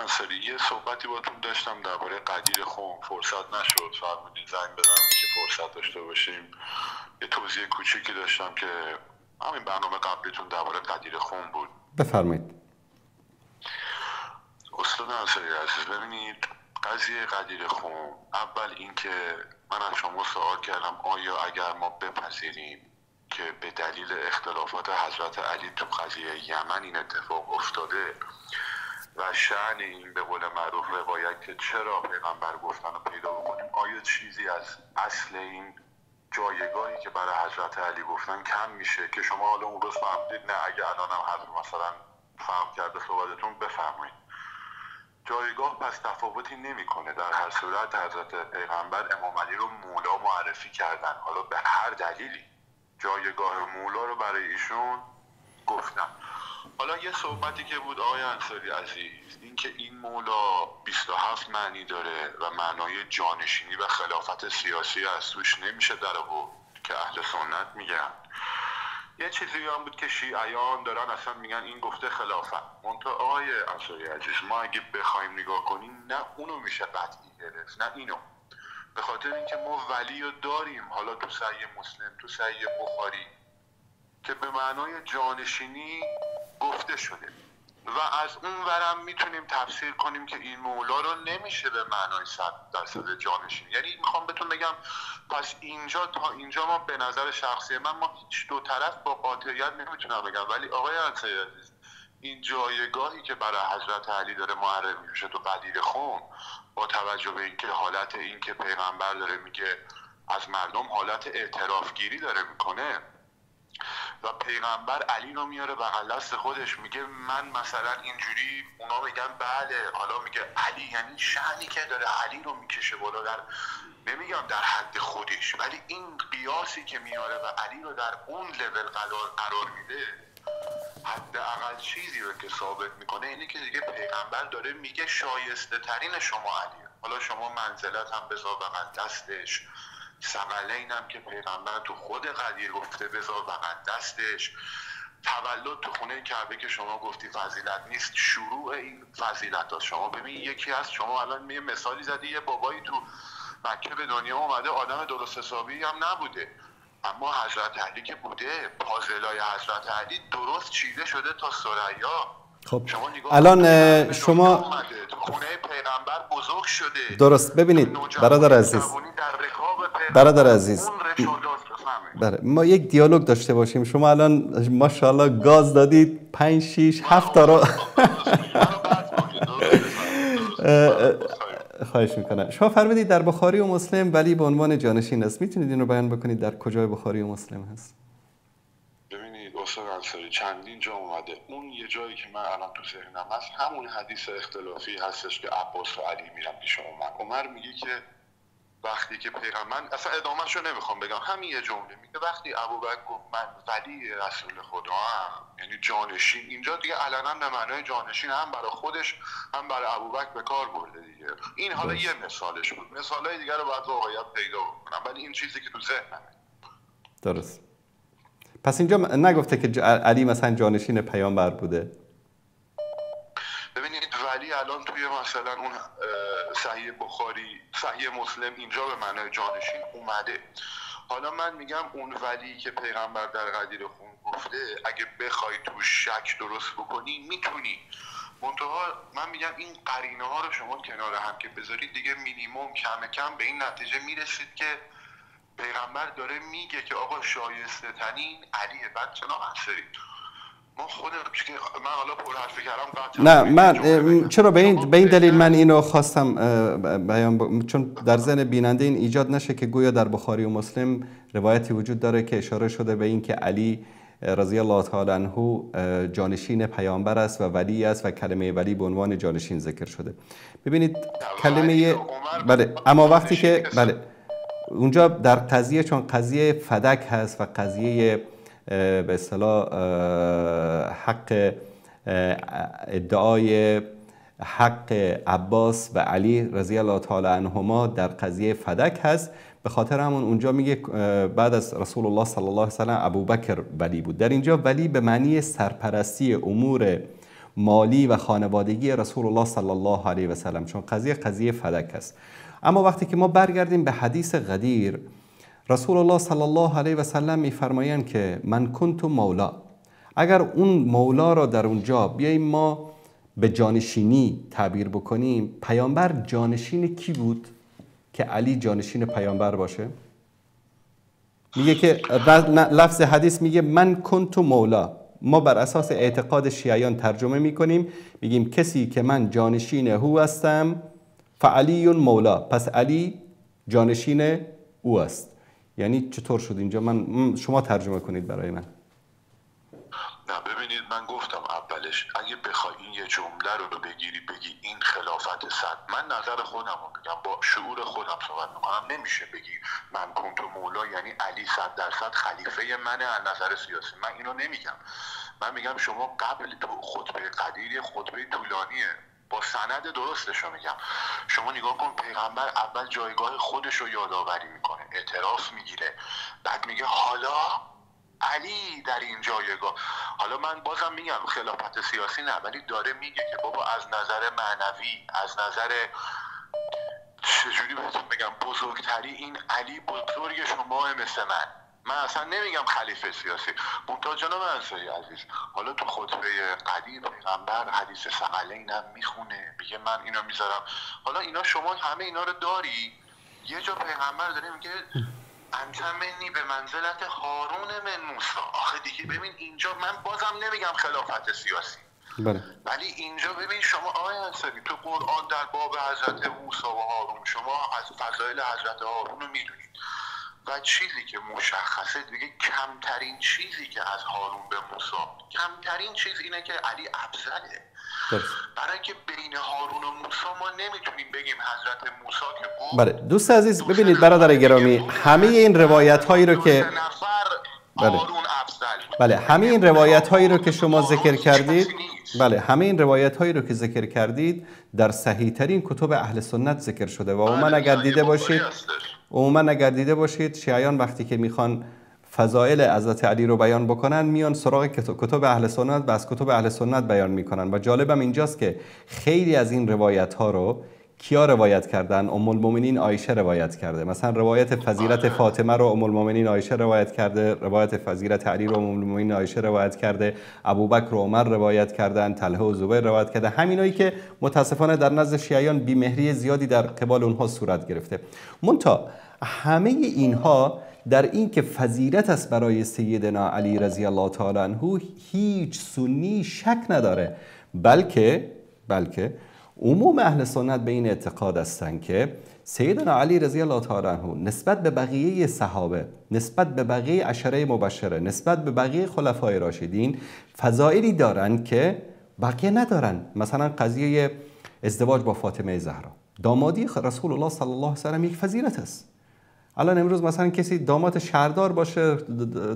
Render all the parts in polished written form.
انصاری یه صحبتی باتون داشتم درباره قدیر خم، فرصت نشد. فرمودین زنگ بزنم که فرصت داشته باشیم. یه توضیح کوچیکی داشتم که همین برنامه قبلیتون درباره قدیر خم بود. بفرمایید. استاد انصاری عزیز، ببینید قضیه قدیر خم، اول اینکه من از شما سوال کردم آیا اگر ما بپذیریم که به دلیل اختلافات حضرت علی تو قضیه یمن این اتفاق افتاده و شأن این به قول معروف روایت که چرا پیغمبر گفتن رو پیدا بکنیم، آیا چیزی از اصل این جایگاهی که برای حضرت علی گفتن کم میشه؟ که شما حالا اون روز فهمیدید نه، اگه الان هم حضرت مثلا فهم کرده صحبتتون بفرمایید. جایگاه پس تفاوتی نمیکنه. در هر صورت حضرت پیغمبر امام علی رو مولا معرفی کردن، حالا به هر دلیلی جایگاه مولا رو برای ایشون گفتن. حالا یه صحبتی که بود آقای انصاری عزیز، این که این مولا 27 معنی داره و معنای جانشینی و خلافت سیاسی از توش نمیشه در آورد که اهل سنت میگن. یه چیزی هم بود که شیعیان دارن اصلا میگن این گفته خلافت. منتها آقای انصاری عزیز، ما اگه بخوایم نگاه کنیم نه اونو میشه قطعی گرفت نه اینو، به خاطر اینکه ما ولی رو داریم حالا تو صحیح مسلم، تو صحیح بخاری که به معنای جانشینی گفته شده و از اون ورم میتونیم تفسیر کنیم که این مولا رو نمیشه به معنای 100% جانشینی. یعنی میخوام بهتون بگم پس اینجا تا اینجا ما به نظر شخصی ما هیچ دو طرف با قاطعیت نمیتونم بگم، ولی آقای انصاری عزیز این جایگاهی که برای حضرت علی داره معرفی میشه تو قدیر خم، با توجه به اینکه حالت این که پیغمبر داره میگه از مردم حالت اعتراف گیری داره میکنه و پیغمبر علی رو میاره بغل دست خودش میگه من مثلا اینجوری، اونا میگن بله، حالا میگه علی یعنی شأنی که داره علی رو میکشه بالا، در نمیگم در حد خودش، ولی این قیاسی که میاره و علی رو در اون لول قرار میده حداقل چیزی رو که ثابت میکنه اینه که دیگه پیغمبر داره میگه شایسته ترین شما علیه. حالا شما منزلت هم بذار بغل دستش، ثقلین هم که پیغمبر تو خود قدیر گفته بذار بغل دستش، تولد تو خونه کعبه که شما گفتی فضیلت نیست، شروع این فضیلت ها. شما ببین یکی از شما الان یه مثالی زدی، یه بابایی تو مکه به دنیا اومده آدم درست حسابی هم نبوده، اما حضرت علی که بوده، پازلای حضرت علی درست چیده شده تا ثریا. خب الان شما تو خونه پیغمبر بزرگ شده. درست ببینید برادر عزیز بله، ما یک دیالوگ داشته باشیم. شما الان ماشاءالله گاز دادید 5 6 7 تا رو خواهش میکنم. شما فرمودید در بخاری و مسلم ولی به عنوان جانشین است. میتونید این رو بیان بکنید در کجای بخاری و مسلم هست؟ ببینید استاد انصاری چندین جا اومده، اون یه جایی که من الان تو ذهنم هست همون حدیث اختلافی هستش که عباس و علی میرن پیش عمر میگه که وقتی که پیغمبر، اصلا ادامه‌شو نمیخوام بگم، همین یه جمله میگه وقتی ابوبکر گفت من ولی رسول خدا هم، یعنی جانشین، اینجا دیگه علنا به معنای جانشین هم برای خودش هم برای ابوبکر به کار برده دیگه. این حالا یه مثالش بود، مثالای دیگه رو باید واقعیت پیدا کنم، ولی این چیزی که تو ذهنمه. درست. پس اینجا نگفته که علی مثلا جانشین پیامبر بوده؟ ببینید ولی الان توی مثلا اون صحیح بخاری، صحیح مسلم اینجا به معنای جانشین اومده. حالا من میگم اون ولی که پیغمبر در قدیر خون گفته اگه بخوای تو شک درست بکنی میتونی، منتها من میگم این قرینه ها رو شما کنار هم که بذارید دیگه مینیمم کم به این نتیجه میرسید که پیغمبر داره میگه که آقا شایسته ترین علیه. بعد جناب انصاری ما خودم که من حالا پر حرفی کردم نه من چرا به این دلیل من اینو خواستم بیان چون در ذهن بیننده این ایجاد نشه که گویا در بخاری و مسلم روایتی وجود داره که اشاره شده به این که علی رضی الله تعالی عنه جانشین پیامبر است و ولی است و کلمه ولی به عنوان جانشین ذکر شده. ببینید کلمه بله، اما وقتی که بله اونجا در قضیه چون قضیه فدک هست و قضیه به اصطلاح حق ادعای حق عباس و علی رضی الله تعالی عنهما در قضیه فدک هست، به خاطر همون اونجا میگه بعد از رسول الله صلی الله علیه و سلم ابوبکر ولی بود. در اینجا ولی به معنی سرپرستی امور مالی و خانوادگی رسول الله صلی الله علیه و سلم، چون قضیه فدک است. اما وقتی که ما برگردیم به حدیث غدیر، رسول الله صلی الله علیه و سلم میفرمایند که من کنت مولا، اگر اون مولا را در اونجا بیاییم ما به جانشینی تعبیر بکنیم، پیامبر جانشین کی بود که علی جانشین پیامبر باشه؟ میگه که لفظ حدیث میگه من کنت مولا، ما بر اساس اعتقاد شیعیان ترجمه میکنیم، میگیم کسی که من جانشین او هستم فعلی مولا، پس علی جانشین او است. یعنی چطور شد اینجا؟ شما ترجمه کنید برای من. نه ببینید، من گفتم اولش اگه بخوای این یه جمله رو بگیری بگی این خلافت صد، من نظر خودم رو میگم، با شعور خودم صحبت میکنم، نمیشه بگی من کنت مولا یعنی علی 100% خلیفه منه از نظر سیاسی. من اینو نمیگم. من میگم شما قبل تو خطبه قدیر خطبه طولانیه، با سند درستش رو میگم. شما نگاه کن، پیغمبر اول جایگاه خودش رو یادآوری میکنه، اعتراف میگیره، بعد میگه حالا علی در این جایگاه. حالا من بازم میگم خلافت سیاسی نه، ولی داره میگه که بابا از نظر معنوی، از نظر چجوری بهتون بگم بزرگتری، این علی بزرگ شما مثل من اصلا نمیگم خلیفه سیاسی. منتها جناب انصاری عزیز، حالا تو خطبه قدیر پیغمبر حدیث ثقلین هم میخونه، میگه من اینو میذارم. حالا اینا شما همه اینا رو داری، یه جا پیغمبر داره میگه انت منی به منزلت هارون من موسی. آخه دیگه ببین اینجا من بازم نمیگم خلافت سیاسی، بله، ولی اینجا ببین شما آقای انصاری تو قرآن در باب حضرت موسی و هارون شما از فضایل حضرت هارون رو میدونید و چیزی که مشخصه دیگه، کمترین چیزی که از هارون به موسی، کمترین چیز اینه که علی افضله. برای که بین هارون و موسی ما نمیتونیم بگیم حضرت موسی که بود. بله دوست عزیز، ببینید برادر گرامی، همه این روایت هایی رو که بله همه این روایت هایی رو که شما ذکر کردید، بله همه این روایت هایی رو که ذکر کردید در صحیح ترین کتب اهل سنت ذکر شده و عموما اگر دیده باشید شیعیان وقتی که میخوان فضائل حضرت علی رو بیان بکنن میان سراغ کتب اهل سنت و از کتب اهل سنت بیان میکنن. و جالبم اینجاست که خیلی از این روایت ها رو کیا روایت کردن؟ ام المؤمنین عایشه روایت کرده. مثلا روایت فضیلت فاطمه رو ام المؤمنین عایشه روایت کرده، روایت فضیلت علی رو ام المؤمنین عایشه روایت کرده، ابوبکر و عمر روایت کردن، طلحه و زبیر روایت کرده، همینایی که متاسفانه در نزد شیعیان بی‌مهری زیادی در قبال اونها صورت گرفته. منتها همه اینها در این که فضیلت است برای سیدنا علی رضی الله تعالی عنه هیچ سنی شک نداره، بلکه عموم اهل سنت به این اعتقاد هستند که سیدنا علی رضی الله تعالی عنه نسبت به بقیه صحابه، نسبت به بقیه عشره مبشره، نسبت به بقیه خلفای راشدین فضائلی دارند که بقیه ندارن. مثلا قضیه ازدواج با فاطمه زهرا، دامادی رسول الله صلی الله علیه و سلم یک فضیلت است. الان امروز مثلا کسی داماد شهردار باشه،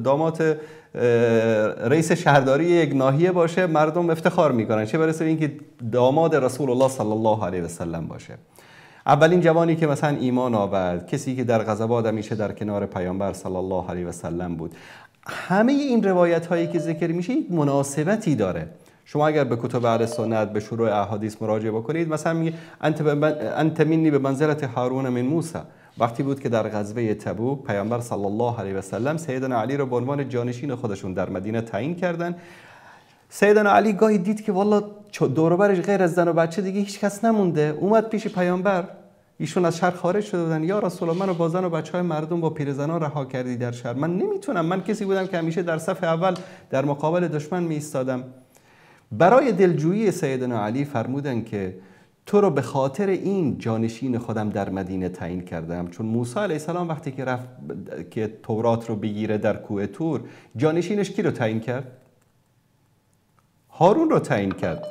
داماد رئیس شهرداری یک ناحیه باشه، مردم افتخار میکنن، چه برسه به اینکه داماد رسول الله صلی الله علیه و سلم باشه. اولین جوانی که مثلا ایمان آورد، کسی که در غزوات همیشه در کنار پیامبر صلی الله علیه و سلم بود. همه این روایت هایی که ذکر میشه یک مناسبتی داره. شما اگر به کتب اهل سنت به شروع احادیث مراجعه بکنید، مثلا میگه انت منی به منزلت هارون من موسی. وقتی بود که در غزوه تبوک پیامبر صلی الله علیه و سلم سیدنا علی را به عنوان جانشین خودشون در مدینه تعیین کردن. سیدنا علی گاهی دید که والله دور و برش غیر از زن و بچه دیگه هیچ کس نمونده، اومد پیش پیامبر، ایشون از شهر خارج شده بودن، یا رسول الله منو با زن و بچهای مردم با پیرزنان رها کردی در شهر، من نمیتونم، من کسی بودم که همیشه در صف اول در مقابل دشمن می ایستادم. برای دلجویی سیدنا علی فرمودن که تو رو به خاطر این جانشین خودم در مدینه تعیین کردم. چون موسی علیه السلام وقتی که رفت که تورات رو بگیره در کوه طور، جانشینش کی رو تعیین کرد؟ هارون رو تعیین کرد.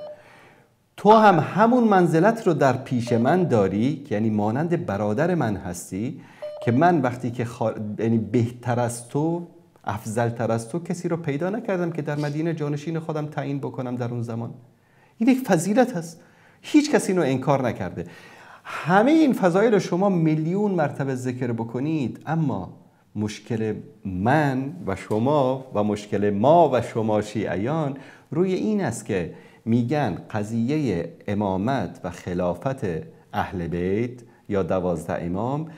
تو هم همون منزلت رو در پیش من داری، یعنی مانند برادر من هستی، که من وقتی که یعنی بهتر از تو، افضلتر از تو کسی رو پیدا نکردم که در مدینه جانشین خودم تعیین بکنم در اون زمان. این یک فضیلت هست، هیچ کسی اینو انکار نکرده. همه این فضایل شما میلیون مرتبه ذکر بکنید، اما مشکل من و شما و مشکل ما و شما شیعیان روی این است که میگن قضیه امامت و خلافت اهل بیت یا 12 امام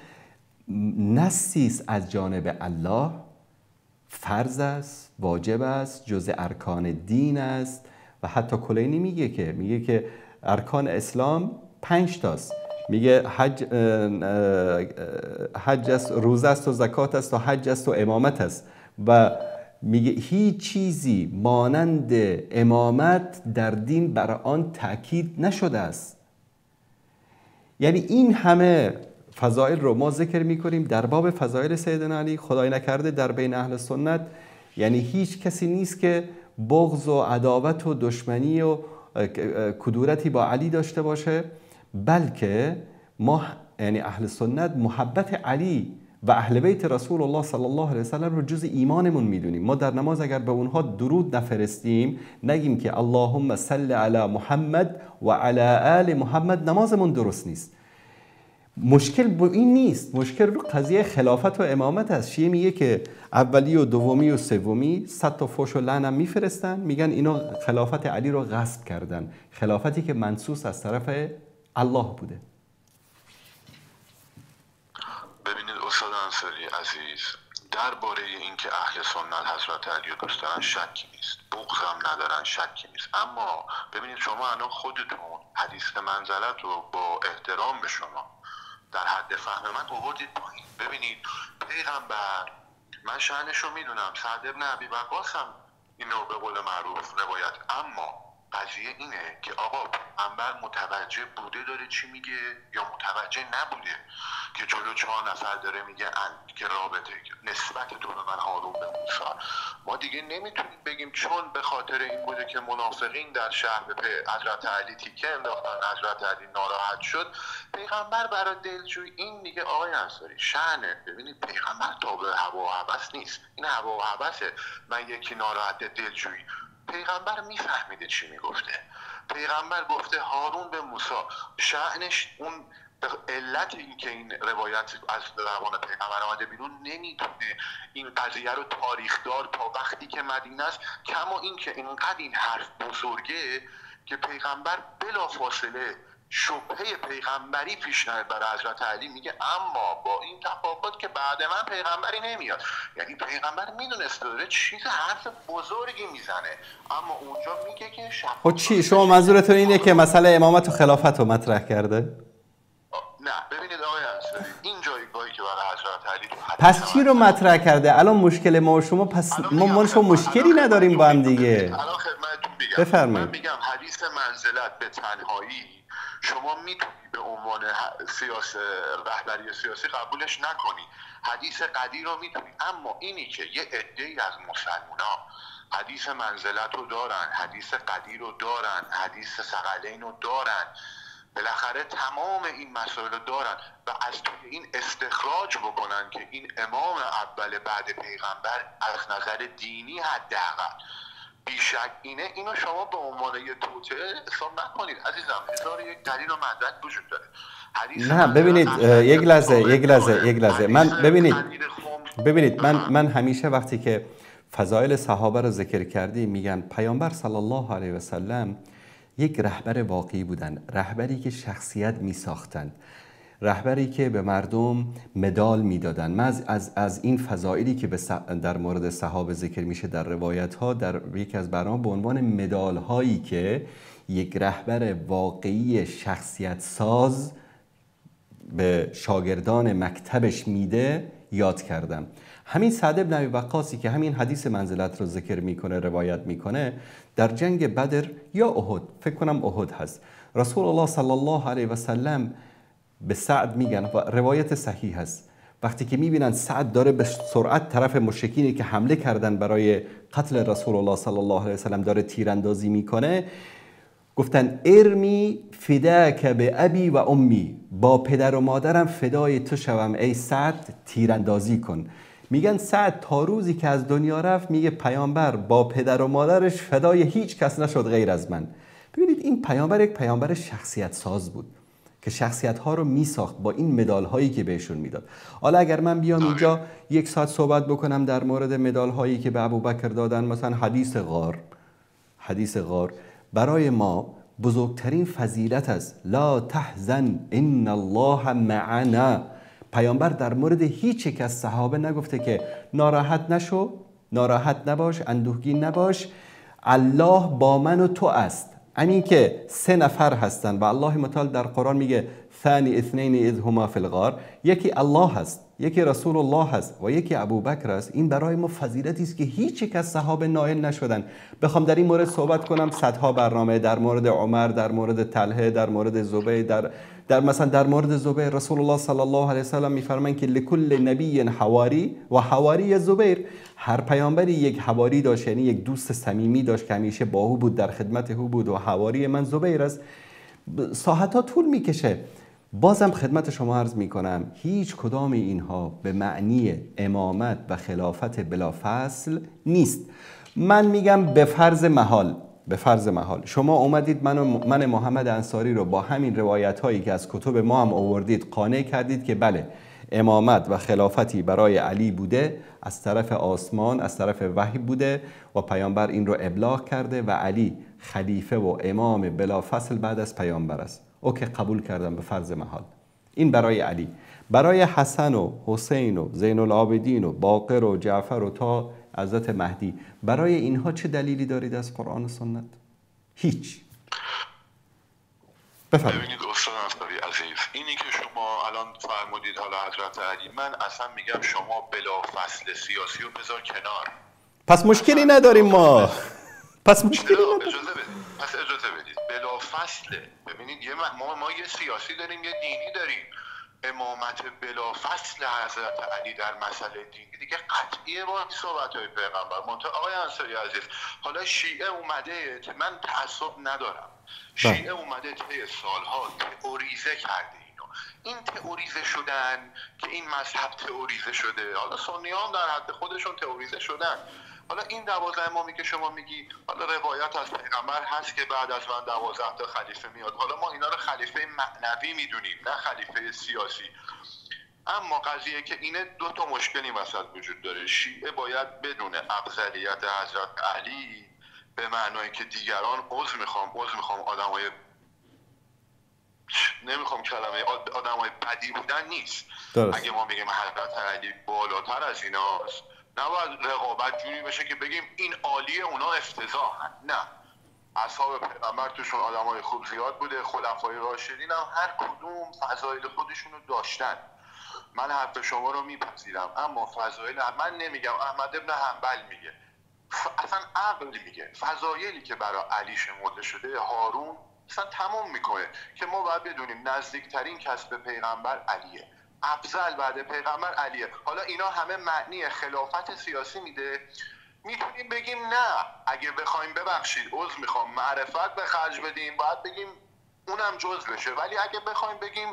نصی است از جانب الله، فرض است، واجب است، جزء ارکان دین است. و حتی کلینی میگه که ارکان اسلام 5 تاست. میگه حج است، روزه است و زکات است و حج است و امامت است. و میگه هیچ چیزی مانند امامت در دین بر آن تأکید نشده است. یعنی این همه فضائل رو ما ذکر میکنیم در باب فضائل سیدنا علی. خدای نکرده در بین اهل سنت یعنی هیچ کسی نیست که بغض و عداوت و دشمنی و کدورتی با علی داشته باشه، بلکه ما یعنی اهل سنت محبت علی و اهل بیت رسول الله صلی الله علیه وسلم رو جز ایمانمون میدونیم. ما در نماز اگر به اونها درود نفرستیم، نگیم که اللهم صل علی محمد و علی آل محمد، نمازمون درست نیست. مشکل با این نیست، مشکل رو قضیه خلافت و امامت است. شیعه میگه که اولی و دومی و سومی 100 تا فحش و لعن میفرستن، میگن اینا خلافت علی رو غصب کردن، خلافتی که منصوص از طرف الله بوده. ببینید استاد انصاری عزیز، درباره اینکه اهل سنت حضرت علی رو دوست دارن شکی نیست، بغض هم ندارن شکی نیست. اما ببینید شما الان خودتون حدیث منزلت رو با احترام به شما در حد فهم من آوردید پایین. ببینید پیغمبر، من شأنش رو میدونم، سعد ابن ابی وقاص هم اینو به قول معروف روایت، اما قضیه اینه که آقا پیغمبر متوجه بوده داره چی میگه یا متوجه نبوده که جلو 4 نفر داره میگه که رابطه نسبت تو به من هارون به موسی. ما دیگه نمیتونیم بگیم چون به خاطر این بوده که منافقین در شهر به حضرت علی تیکه انداختن، حضرت علی ناراحت شد، پیغمبر برای دلجویی این دیگه آقای انصاری شأنه. ببینید پیغمبر تابع هوا و هوس نیست، این هوا و هوسه من یکی ناراحت دلجویی. پیغمبر میفهمیده چی میگفته. پیغمبر گفته هارون به موسی، شأنش اون علت این که این روایت از زبان پیغمبر آمده بیرون نمیتونه این قضیه رو تاریخدار تا وقتی که مدینه است، کما این که اینقدر این حرف بزرگه که پیغمبر بلافاصله شبهه پیغمبری پیش نیاد برای حضرت علی، میگه اما با این تفاوت که بعد من پیغمبری نمیاد. یعنی پیغمبر میدونسته داره چیز حرف بزرگی میزنه، اما اونجا میگه که خب چی شما منظورتون اینه که مسئله امامت و خلافت رو مطرح کرده؟ نه ببینید آقای انصاری، این جایگاهی که برای حضرت علی تو پس چی رو مطرح کرده؟ الان مشکل ما و شما، پس ما شما مشکلی نداریم با هم دیگه. الان خدمتتون میگم، بفرمایید. من میگم حدیث منزلت به تنهایی شما میتونی به عنوان رهبری سیاسی قبولش نکنی، حدیث قدیر رو میتونی، اما اینی که یه عده‌ای از مسلمان‌ها حدیث منزلت رو دارن، حدیث قدیر رو دارن، حدیث ثقلین رو دارن، بالاخره تمام این مسائل رو دارن و از توی این استخراج بکنن که این امام اول بعد پیغمبر از نظر دینی حداقل بیشک اینو شما به عنوان یه توطئه حساب نکنید عزیزم. 1001 دلیل و مدرک وجود داره. نه ببینید یک لحظه من همیشه وقتی که فضایل صحابه رو ذکر کردیم میگن پیامبر صلی الله علیه و سلم یک رهبر واقعی بودن، رهبری که شخصیت می ساختند، رهبری که به مردم مدال میدادن. من از این فضائلی که در مورد صحابه ذکر میشه در روایت ها، در یک از برنامه به عنوان مدال هایی که یک رهبر واقعی شخصیت ساز به شاگردان مکتبش میده یاد کردم. همین سعد بن ابی وقاصی که همین حدیث منزلت رو ذکر میکنه، روایت میکنه، در جنگ بدر یا احد، فکر کنم احد هست، رسول الله صلی الله علیه و سلم به سعد میگن و روایت صحیح هست، وقتی که میبینن سعد داره به سرعت طرف مشرکینی که حمله کردن برای قتل رسول الله صلی الله علیه و سلم داره تیراندازی میکنه، گفتن ارمی فداک به ابی و امی، با پدر و مادرم فدای تو شوم ای سعد، تیراندازی کن. میگن سعد تا روزی که از دنیا رفت میگه پیامبر با پدر و مادرش فدای هیچ کس نشد غیر از من. ببینید این پیامبر یک پیامبر شخصیت ساز بود که شخصیت ها رو میساخت با این مدال هایی که بهشون میداد. حالا اگر من بیام اینجا 1 ساعت صحبت بکنم در مورد مدال هایی که به ابوبکر دادن، مثلا حدیث غار، برای ما بزرگترین فضیلت است. لا تحزن ان الله معنا. پیامبر در مورد هیچ یک از صحابه نگفته که ناراحت نشو، ناراحت نباش، اندوهگین نباش، الله با من و تو است. همین که 3 نفر هستن و الله متعال در قرآن میگه ثانی اثنین اذ هما فی الغار، یکی الله هست، یکی رسول الله هست و یکی ابوبکر است. این برای ما فضیلتی است که هیچ یک از صحابه نائل نشدن. بخوام در این مورد صحبت کنم صدها برنامه، در مورد عمر، در مورد طلحه، در مورد زبیر، مثلا در مورد زبیر رسول الله صلی الله علیه و سلم میفرمایند که لکل نبی حواری و حواری زبیر. هر پیامبری یک حواری داشت، یعنی یک دوست صمیمی داشت که همیشه با او بود، در خدمت او بود و حواری من زبیر است. ساعتها طول میکشه. بازم خدمت شما عرض میکنم هیچ کدام اینها به معنی امامت و خلافت بلافصل نیست. من میگم به فرض محال شما اومدید من محمد انصاری رو با همین روایت هایی که از کتب ما هم آوردید قانع کردید که بله امامت و خلافتی برای علی بوده، از طرف آسمان، از طرف وحی بوده و پیامبر این رو ابلاغ کرده و علی خلیفه و امام بلافصل بعد از پیامبر است. اوکی، قبول کردم به فرض محال. این برای علی. برای حسن و حسین و زین العابدین و باقر و جعفر و تا حضرت مهدی، برای اینها چه دلیلی دارید از قرآن و سنت؟ هیچ. ببینید استاد انصاری عزیز، اینی که شما الان فرمودید حالا حضرت علی، من اصلا میگم شما بلا فصل سیاسی رو بذار کنار. پس مشکلی نداریم ما. پس مشکلی نداریم. اجازه بدید. بلا فصله. ببینید ما یه سیاسی داریم، یه دینی داریم. امامت بلا فصل حضرت علی در مسئله دینی دیگه قطعیه با صحبت‌های پیغمبر. آقای انصاری عزیز، حالا شیعه اومده، من تعصب ندارم، شیعه اومده طی سالها تئوریزه کرده این تئوریزه شدن که این مذهب تئوریزه شده، حالا سنیان در حد خودشون تئوریزه شدن. حالا این 12 امامی که شما میگی، حالا روایت از پیغمبر هست که بعد از من 12 تا خلیفه میاد، حالا ما اینا رو خلیفه معنوی میدونیم نه خلیفه سیاسی. اما قضیه که اینه، 2 تا مشکلی وسط وجود داره. شیعه باید بدونه افضلیت حضرت علی به معنای که دیگران عذر میخوام آدمای نمیخوام کلمه آدمای بدی بودن نیست. درست. اگه ما بگیم حضرت علی بالاتر از ایناست، نباید رقابت جوری بشه که بگیم این عالیه اونا افتضاحن. نه، اصحاب پیغمبر توشون آدمای خوب زیاد بوده، خلفای راشدین هم هر کدوم فضایل خودشونو داشتن. من حرف شما رو میپذیرم، اما فضایل من نمیگم، احمد ابن حنبل میگه، اصلا عقل میگه فضایلی که برای علی شمرده شده هارون اصلا تمام میکنه که ما باید بدونیم نزدیکترین کس به پیغمبر علیه، افضل بعد پیغمبر علیه. حالا اینا همه معنی خلافت سیاسی میده. میتونیم بگیم نه، اگه بخوایم ببخشید عذر میخوام معرفت به خرج بدیم باید بگیم اونم جز بشه، ولی اگه بخوایم بگیم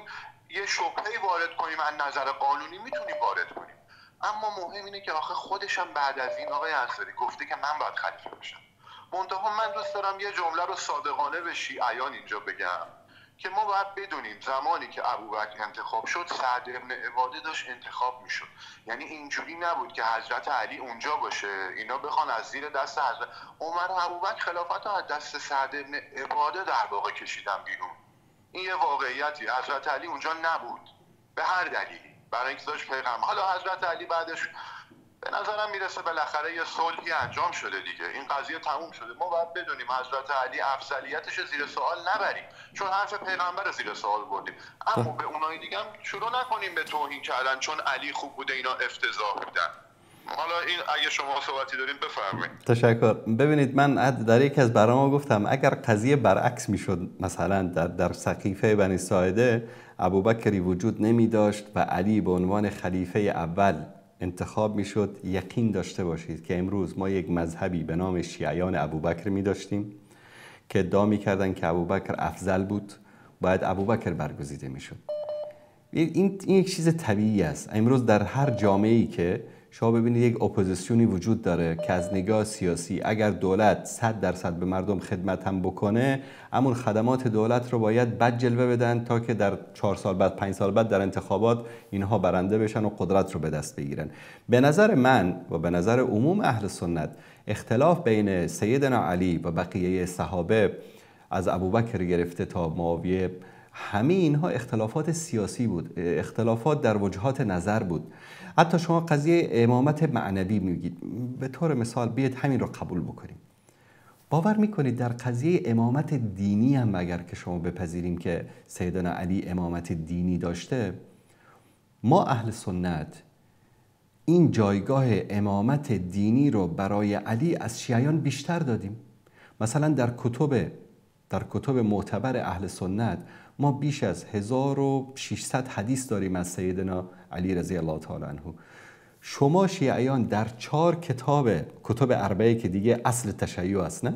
یه شبهه‌ای وارد کنیم از نظر قانونی میتونیم وارد کنیم. اما مهم اینه که آخه خودشم بعد از این آقای انصاری گفته که من باید خلیفه بشم. منتها من دوست دارم یه جمله رو صادقانه به شیعیان اینجا بگم که ما باید بدونیم زمانی که ابوبکر انتخاب شد، سعد ابن عباده داشت انتخاب میشد. یعنی اینجوری نبود که حضرت علی اونجا باشه اینا بخوان از زیر دست حضرت عمر و ابوبکر خلافت رو از دست سعد ابن عباده در واقع کشیدن بیرون. این یه واقعیتی. حضرت علی اونجا نبود به هر دلیلی، برای اینکه داشت پیغمبر. حالا حضرت علی بعدش به نظرم میرسه بالاخره یه صلحی انجام شده دیگه، این قضیه تموم شده. ما باید بدونیم حضرت علی افضلیتش زیر سوال نبریم، چون حرف پیغمبر زیر سوال بردیم، اما به اونای دیگه هم شروع نکنیم به توهین کردن چون علی خوب بوده اینا افتضاح بودن. حالا این اگه شما صحبتی دارین بفرمایید. تشکر. ببینید من در یک از برنامه گفتم اگر قضیه برعکس میشد، مثلا در سقیفه بنی ساعده ابوبکری وجود نمی داشت و علی به عنوان خلیفه اول انتخاب میشد، یقین داشته باشید که امروز ما یک مذهبی به نام شیعیان ابوبکر می داشتیم که ادعا می‌کردند که ابوبکر افضل بود، باید ابوبکر برگزیده میشد. این یک چیز طبیعی است. امروز در هر جامعه‌ای که شما ببینید یک اپوزیسیونی وجود داره که از نگاه سیاسی اگر دولت 100% به مردم خدمت هم بکنه، همون خدمات دولت رو باید بد جلوه بدن تا که در 4 سال بعد 5 سال بعد در انتخابات اینها برنده بشن و قدرت رو به دست بگیرن. به نظر من و به نظر عموم اهل سنت اختلاف بین سیدنا علی و بقیه صحابه از ابوبکر گرفته تا معاویه، همه اینها اختلافات سیاسی بود، اختلافات در وجهات نظر بود. حتی شما قضیه امامت معنوی میگید، به طور مثال بیاید همین رو قبول بکنیم. باور میکنید در قضیه امامت دینی هم اگر که شما بپذیریم که سیدنا علی امامت دینی داشته، ما اهل سنت این جایگاه امامت دینی رو برای علی از شیعیان بیشتر دادیم. مثلا در کتب معتبر اهل سنت ما بیش از 1600 حدیث داریم از سیدنا علی رضی الله تعالی عنه. شما شیعیان در 4 کتب اربعه که دیگه اصل تشیع است، نه؟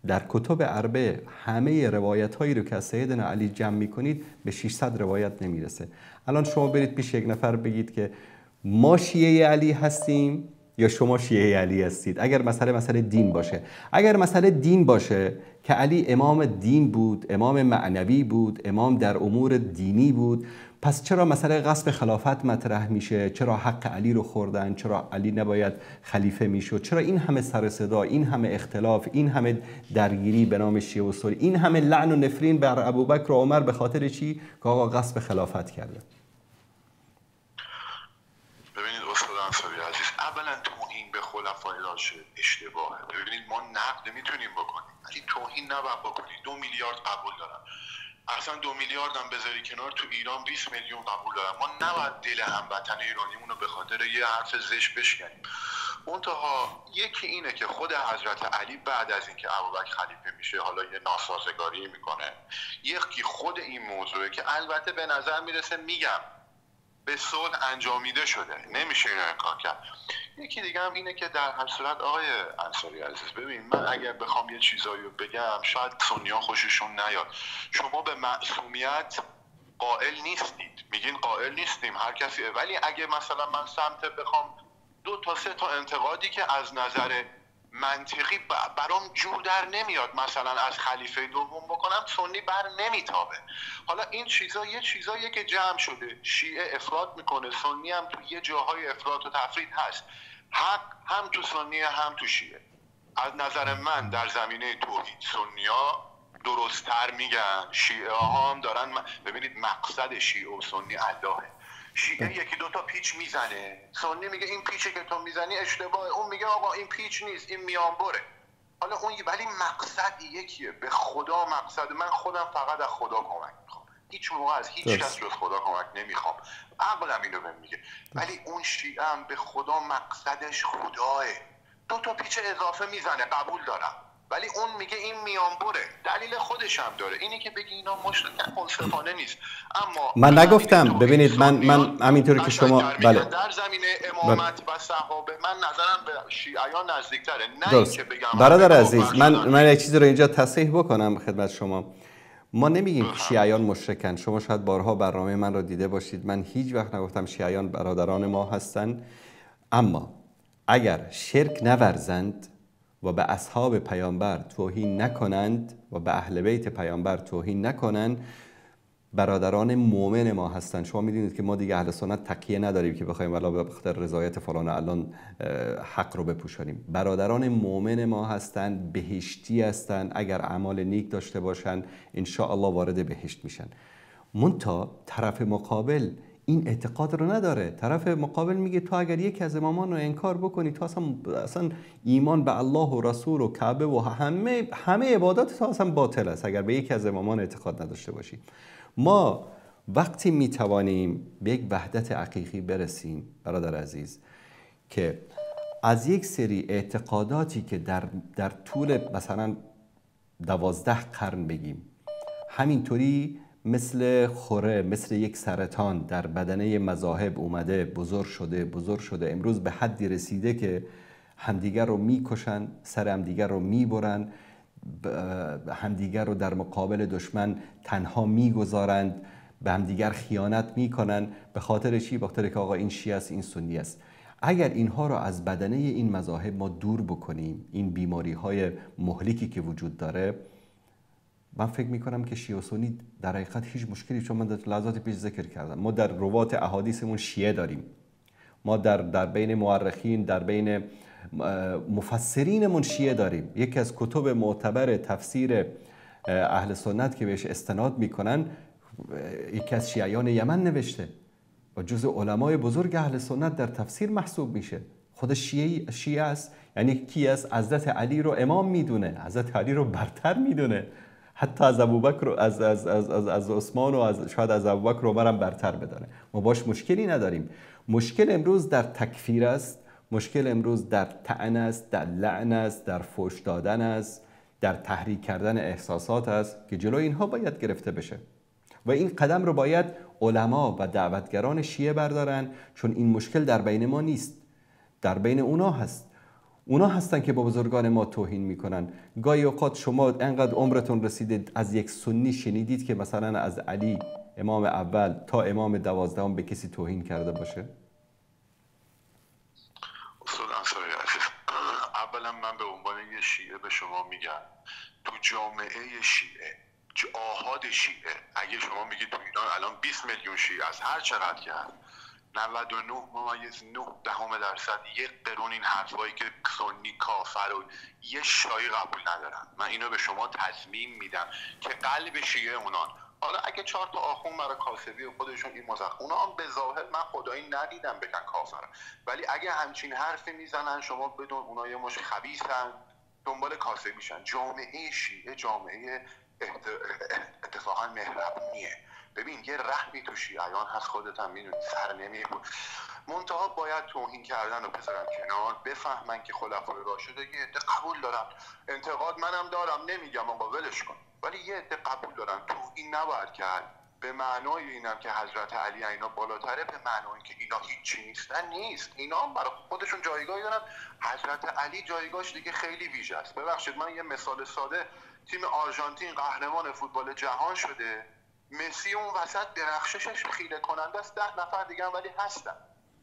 در کتب اربعه همه روایت هایی رو که از سیدنا علی جمع میکنید به 600 روایت نمیرسه. الان شما برید پیش یک نفر بگید که ما شیعه علی هستیم یا شما شیعه علی هستید. اگر مسئله دین باشه، اگر مسئله دین باشه که علی امام دین بود، امام معنوی بود، امام در امور دینی بود، پس چرا مسئله غصب خلافت مطرح میشه؟ چرا حق علی رو خوردن؟ چرا علی نباید خلیفه میشد؟ چرا این همه سر صدا، این همه اختلاف، این همه درگیری به نام شیعه و سنی، این همه لعن و نفرین بر ابوبکر و عمر به خاطر چی؟ که آقا غصب خلافت کرده. ببینید استاد انصاری عزیز، اولا توهین به خلفای راشد اشتباهه. ببینید ما نقد میتونیم بکنیم ولی توهین نباید بکنید. 2 میلیارد قبول دارم، اصلا 2 میلیارد هم بذاری کنار، تو ایران 20 میلیون قبول دارم. ما نباید دل هموطن ایرانیمون رو به خاطر یه حرف زشت بشکنیم. منتها یکی اینه که خود حضرت علی بعد از اینکه ابوبکر خلیفه میشه حالا یه ناسازگاری میکنه، یکی خود این موضوعه که البته به نظر میرسه، میگم به صلح انجامیده شده، نمیشه اینو انکار کرد. یکی دیگه هم اینه که در هر صورت آقای انصاری عزیز، ببین من اگر بخوام یه چیزایی رو بگم شاید سنی‌ها خوششون نیاد. شما به معصومیت قائل نیستید، میگین قائل نیستیم هر کسی، ولی اگه مثلا من سمت بخوام 2 تا 3 تا انتقادی که از نظر منطقی برام جور در نمیاد مثلا از خلیفه دوم بکنم، سنی بر نمیتابه. حالا این چیزا یه چیزاییه که جمع شده، شیعه افراط میکنه، سنی هم تو یه جاهای افراط و تفرید هست. حق هم تو سنی هم تو شیعه. از نظر من در زمینه توحید سنی‌ها درست‌تر میگن، شیعه ها هم دارن. ببینید مقصد شیعه و سنی اللهه. شیعه 1-2 تا پیچ میزنه، سنی میگه این پیچی که تو میزنی اشتباهه، اون میگه آقا این پیچ نیست، این میانبره. حالا اون ولی مقصد یکیه. به خدا مقصد من، خودم فقط از خدا کمک میخوام، هیچ موقع از هیچ کس جز خدا کمک نمیخوام. عقلم اینو بهم میگه. ولی اون شیعه هم به خدا مقصدش خداه. 2 تا پیچ اضافه میزنه، قبول دارم، ولی اون میگه این میانبره، دلیل خودش هم داره. اینی که بگی اینا مشترک منصفانه نیست. اما من نگفتم، ببینید من همینطوری که شما بله در زمینه امامت و صحابه من نظرم به شیعیان نزدیکتره، نه اینکه بگم. برادر عزیز، من یک چیزی رو اینجا تصحیح بکنم خدمت شما. ما نمیگیم شیعیان مشرکن. شما شاید بارها برنامه من رو دیده باشید، من هیچ وقت نگفتم شیعیان برادران ما هستن. اما اگر شرک نورزند و به اصحاب پیامبر توهین نکنند و به اهل بیت پیامبر توهین نکنند، برادران مؤمن ما هستند. شما میدونید که ما دیگه اهل سنت تقیه نداریم که بخوایم والا به خاطر رضایت فلان الان حق رو بپوشانیم. برادران مؤمن ما هستند، بهشتی هستند، اگر اعمال نیک داشته باشند ان شاء الله وارد بهشت میشن. منتها طرف مقابل این اعتقاد رو نداره. طرف مقابل میگه تو اگر یکی از امامان رو انکار بکنی، تو اصلا ایمان به الله و رسول و کعبه و همه عبادات تو اصلا باطل است اگر به یکی از امامان اعتقاد نداشته باشی. ما وقتی میتوانیم به یک وحدت حقیقی برسیم برادر عزیز که از یک سری اعتقاداتی که در طول مثلا 12 قرن بگیم همینطوری مثل خوره، مثل یک سرطان در بدنه مذاهب اومده، بزرگ شده، امروز به حدی رسیده که همدیگر رو میکشن، سر همدیگر رو میبرن، همدیگر رو در مقابل دشمن تنها میگذارند، به همدیگر خیانت میکنن. به خاطر چی؟ به خاطر که آقا این شیعه است، این سنی است. اگر اینها رو از بدنه این مذاهب ما دور بکنیم، این بیماری های مهلکی که وجود داره، من فکر میکنم که شیعه و سنی در حقیقت هیچ مشکلی، چون من در لحظات پیش ذکر کردم، ما در روات احادیثمون شیعه داریم، ما در بین مورخین، در بین مفسرینمون شیعه داریم. یکی از کتب معتبر تفسیر اهل سنت که بهش استناد میکنن یکی از شیعیان یمن نوشته و جزء علمای بزرگ اهل سنت در تفسیر محسوب میشه. خود شیعه است، یعنی کی است؟ حضرت علی رو امام میدونه، حضرت علی رو برتر میدونه، حتی از ابوبکر و از عثمان و شاید از ابوبکر و عمر هم برتر بدانه. ما باش مشکلی نداریم. مشکل امروز در تکفیر است، مشکل امروز در طعن است، در لعن است، در فحش دادن است، در تحریک کردن احساسات است که جلوی اینها باید گرفته بشه و این قدم رو باید علما و دعوتگران شیعه بردارن، چون این مشکل در بین ما نیست، در بین اونا هست. اونا هستن که با بزرگان ما توهین میکنن. گاهی اوقات شما انقدر عمرتون رسیده از یک سنی شنیدید که مثلا از علی امام اول تا امام 12 به کسی توهین کرده باشه؟ استاد انصاری عزیز، اولا من به عنوان یه شیعه به شما میگم تو جامعه شیعه، آحاد شیعه، اگه شما میگید تو ایران الان 20 میلیون شیعه از هر چقدر کرد 99.9% یک قرون این حرفایی که سنی کافر و یه شایی قبول ندارن. من اینو به شما تضمین میدم که قلب شیعه اونان. حالا اگه 4 تا آخون برای کاسبی و خودشون این اونا هم به ظاهر من خدایی ندیدم بگن کافر، ولی اگه همچین حرفی میزنن شما بدون اونا یه مش خبیثن دنبال کاسبیشن. جامعه شیعه جامعه اتفاقا مهربونیه. ببین یه رحمی تو شیعیان هست، خودت هم میدونی، سر نمیگو. منتها باید توهین کردن رو بذارن کنار، بفهمن که خلفای راشده یه عده قبول دارن، انتقاد منم دارم، نمیگم آقا ولش کن، ولی یه عده قبول دارن. توهین نباید کرد به معنای اینم که حضرت علی اینا بالاتره، به معنای که اینا هیچی نیستن، نیست. اینا هم برای خودشون جایگاهی دارن. حضرت علی جایگاهش دیگه خیلی ویژه است. ببخشید من یه مثال ساده، تیم آرژانتین قهرمان فوتبال جهان شده، مسی اون وسط درخششش خیره کننده است، 10 نفر دیگه هم ولی هستن.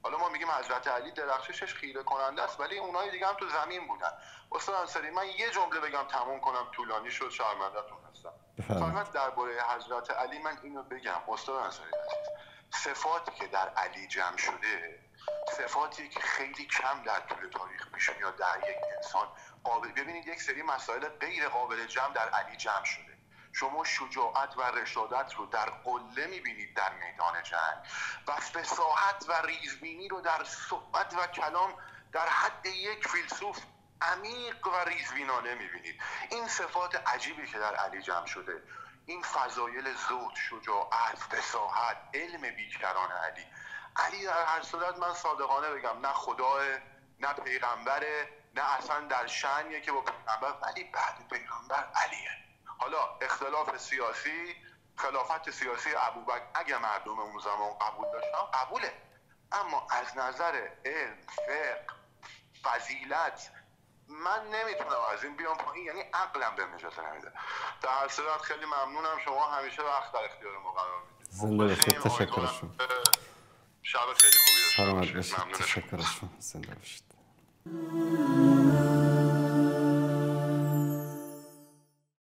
حالا ما میگیم حضرت علی درخششش خیره کننده است، ولی اونای دیگه هم تو زمین بودن. استاد انصاری من یه جمله بگم تموم کنم، طولانی شد، شرمنده‌تون هستم. فقط درباره حضرت علی من اینو بگم استاد انصاری، صفاتی که در علی جمع شده صفاتی که خیلی کم در طول تاریخ پیش میاد در یک انسان. ببینید یک سری مسائل غیر قابل جمع در علی جمع شده. شما شجاعت و رشادت رو در قله میبینید در میدان جنگ و فصاحت و ریزبینی رو در صحبت و کلام در حد یک فیلسوف عمیق و ریزبینانه میبینید. این صفات عجیبی که در علی جمع شده، این فضایل زهد، شجاعت، فصاحت، علم بیکران علی در هر صورت من صادقانه بگم نه خداه، نه پیغمبره، نه اصلا در شأنیه که با پیغمبر، ولی بعد پیغمبر علیه. حالا اختلاف سیاسی، خلافت سیاسی ابوبکر اگه مردم اون زمان قبول داشتن قبوله، اما از نظر علم، فقه، فضیلت من نمیتونم از این بیام پایین، یعنی عقلم به اجازه نمیده. در هر صورت خیلی ممنونم، شما همیشه وقت در اختیار ما قرار میدید. زنده باشید، تشکر از شما. شب خیلی خوبی داشته باشید. سلامت باشید، تشکر از شما. زنده باشید.